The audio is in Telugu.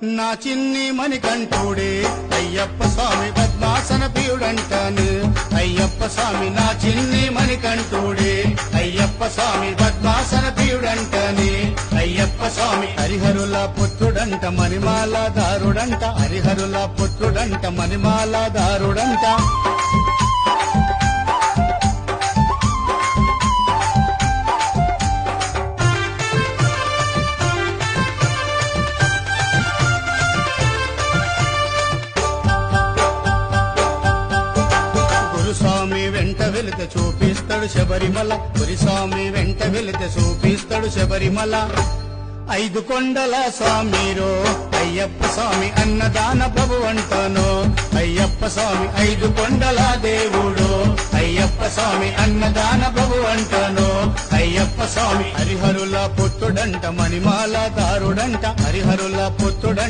నా చిన్ని మణికంఠుడే అయ్యప్ప స్వామి పద్మాసన ప్రియుడంటాను. అయ్యప్ప స్వామి నా చిన్ని మణికంఠుడే అయ్యప్ప స్వామి పద్మాసన ప్రియుడంటానే. అయ్యప్ప స్వామి హరిహరుల పుత్రుడంట మణిమాల దారుడంట. హరిహరుల పుత్రుడంట మణిమాల దారుడంట. గురుస్వామి వెంట వెళితే చూపిస్తాడు శబరిమల. గురుస్వామి వెంట వెళితే చూపిస్తాడు శబరిమల. 5 కొండల స్వామిరో అయ్యప్ప స్వామి అన్నదాన ప్రభు అంటాను. అయ్యప్ప స్వామి 5 కొండల దేవుడు. అయ్యప్ప స్వామి అన్నదాన ప్రభు అంటాను. అయ్యప్ప స్వామి హరిహరుల పుత్రుడంట మణిమాల దారుడంట. హరిహరుల పుత్రుడంట